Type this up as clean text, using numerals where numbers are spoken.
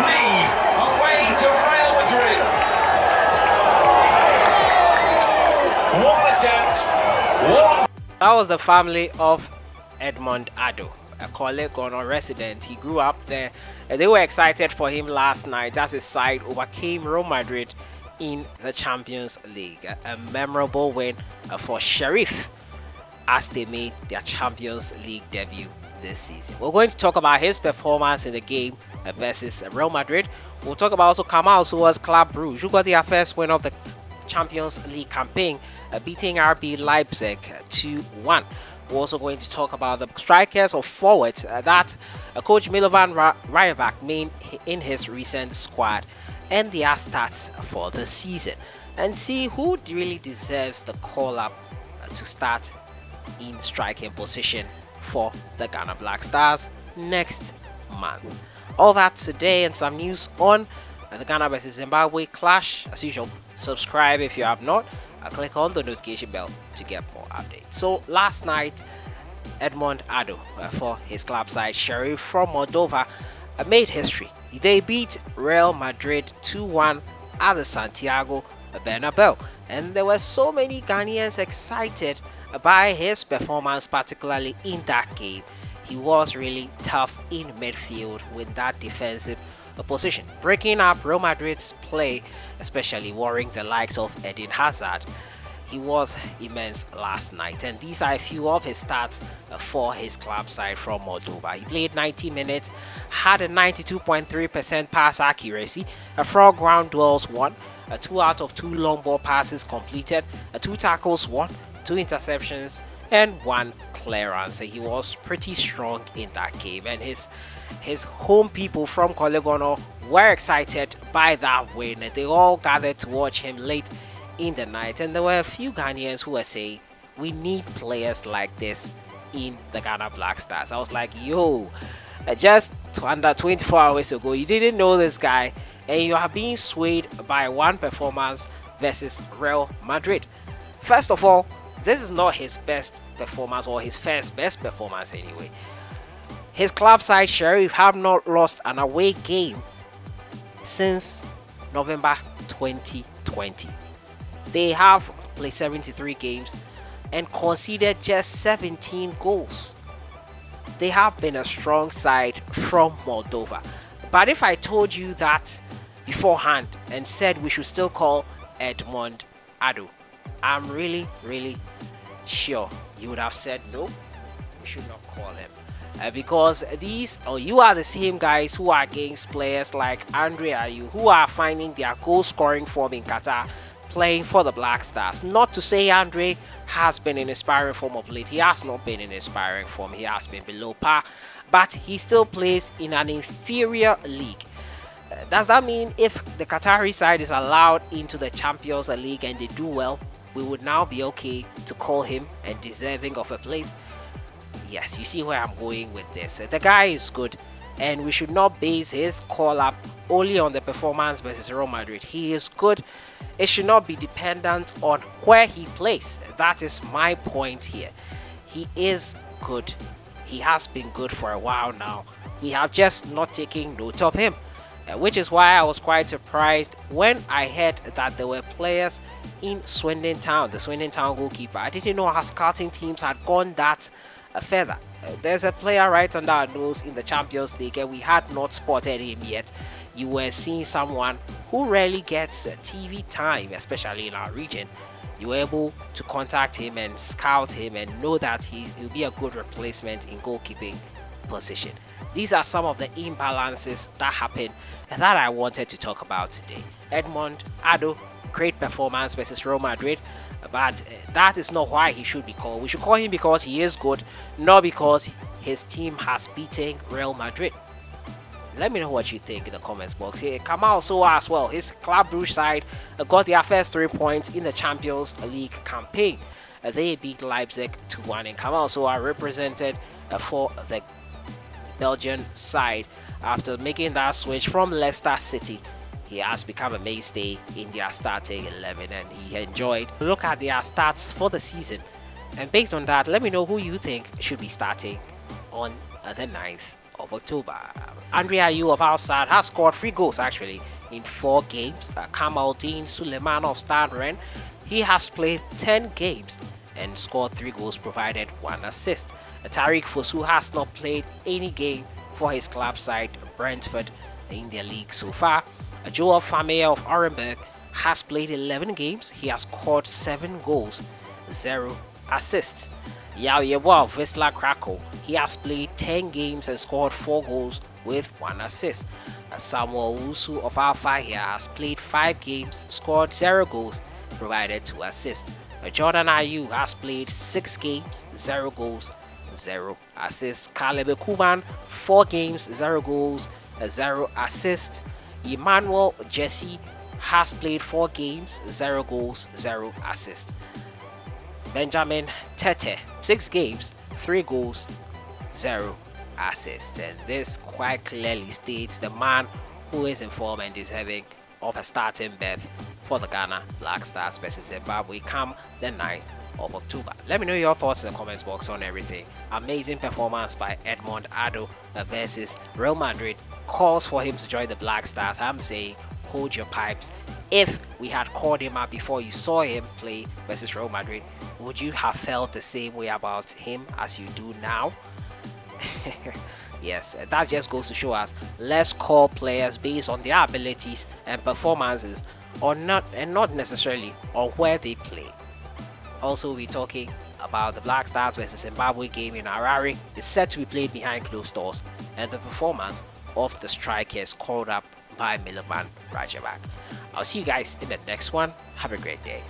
lead away to Real Madrid. One attempt, one. That was the family of Edmund Addo, a Ghana resident. He grew up there. They were excited for him last night as his side overcame Real Madrid in the Champions League. A memorable win for Sherrif as they made their Champions League debut this season. We're going to talk about his performance in the game versus Real Madrid. We'll talk about also KAMAL, SOWAH'S Club Brugge, who got their first win of the Champions League campaign, beating RB Leipzig 2-1. We're also going to talk about the strikers or forwards that coach Milovan Rajevac made in his recent squad and their stats for the season, and see who really deserves the call-up to start in striking position for the Ghana Black Stars next month. All that today and some news on the Ghana vs Zimbabwe clash. As usual, subscribe if you have not. Click on the notification bell to get more updates. So last night, Edmund Addo for his club side Sherrif from Moldova made history. They beat Real Madrid 2-1 at the Santiago Bernabeu, and there were so many Ghanaians excited by his performance, particularly in that game. He was really tough in midfield with that defensive position, breaking up Real Madrid's play, especially worrying the likes of Eden Hazard. He was immense last night, and these are a few of his stats for his club side from Moldova. He played 90 minutes, had a 92.3% pass accuracy, 4 ground duels won, 2 out of 2 long ball passes completed, 2 tackles won, 2 interceptions, and 1 clearance. He was pretty strong in that game, and his home people from Ghana were excited by that win. They all gathered to watch him late in the night, and there were a few Ghanaians who were saying, we need players like this in the Ghana Black Stars. I was like, yo, just under 24 hours ago you didn't know this guy, and you are being swayed by one performance versus Real Madrid. First of all, this is not his best performance, or his first best performance anyway. His club side Sherrif have not lost an away game since November 2020. They have played 73 games and conceded just 17 goals. They have been a strong side from Moldova. But if I told you that beforehand and said we should still call Edmund Addo, I'm really sure you would have said no, we should not call him. Because you are the same guys who are against players like Andre Ayew, who are finding their goal scoring form in Qatar playing for the Black Stars. Not to say Andre has been in inspiring form of late. He has not been in inspiring form. He has been below par, but he still plays in an inferior league. Does that mean if the Qatari side is allowed into the Champions League and they do well, we would now be okay to call him and deserving of a place? Yes, you see where I'm going with this. The guy is good, and we should not base his call-up only on the performance versus Real Madrid. He is good. It should not be dependent on where he plays. That is my point here. He is good. He has been good for a while now. We have just not taken note of him, which is why I was quite surprised when I heard that there were players in Swindon Town, the Swindon Town goalkeeper. I didn't know our scouting teams had gone that further. There's a player right under our nose in the Champions League, and we had not spotted him yet. You were seeing someone who rarely gets TV time, especially in our region. You were able to contact him and scout him and know that he'll be a good replacement in goalkeeping position. These are some of the imbalances that happened that I wanted to talk about today. Edmund Addo, great performance versus Real Madrid, but that is not why he should be called. We should call him because he is good, not because his team has beaten Real Madrid. Let me know what you think in the comments box. Here, KAMAL SOWAH'S as well. His Club Brugge side got their first 3 points in the Champions League campaign. They beat Leipzig 2-1, and KAMAL SOWAH represented for the Belgian side after making that switch from Leicester City. He has become a mainstay in their starting 11, and he enjoyed. Look at their stats for the season, and based on that, let me know who you think should be starting on the 9th of October. Andre Ayew of our side has scored 3 goals actually in 4 games. Kamal Suleiman of Stade Rennes, he has played 10 games and scored 3 goals, provided 1 assist. Tariq Fosu has not played any game for his club side Brentford in the league so far. Joel Famea of Orenburg has played 11 games. He has scored 7 goals, 0 assists. Yao Yeboah of Wisla Krakow, he has played 10 games and scored 4 goals with 1 assist. Samuel Usu of Alpha here has played 5 games, scored 0 goals, provided 2 assists. Jordan Ayew has played 6 games, 0 goals, 0 assists. Caleb Kuman, 4 games, 0 goals, 0 assists. Emmanuel Jesse has played 4 games, 0 goals, 0 assists. Benjamin Tete, 6 games, 3 goals, 0 assists. And this quite clearly states the man who is in form and deserving of a starting berth for the Ghana Black Stars versus Zimbabwe come the 9th of October. Let me know your thoughts in the comments box on everything. Amazing performance by Edmund Addo versus Real Madrid. Calls for him to join the Black Stars. I'm saying hold your pipes. If we had called him up before you saw him play versus Real Madrid, would you have felt the same way about him as you do now? Yes, that just goes to show us, let's call players based on their abilities and performances, or not necessarily on where they play. Also, we're talking about the Black Stars versus Zimbabwe game in Harare. It's set to be played behind closed doors, and the performance of the strikers called up by Milovan Rajabak. I'll see you guys in the next one. Have a great day.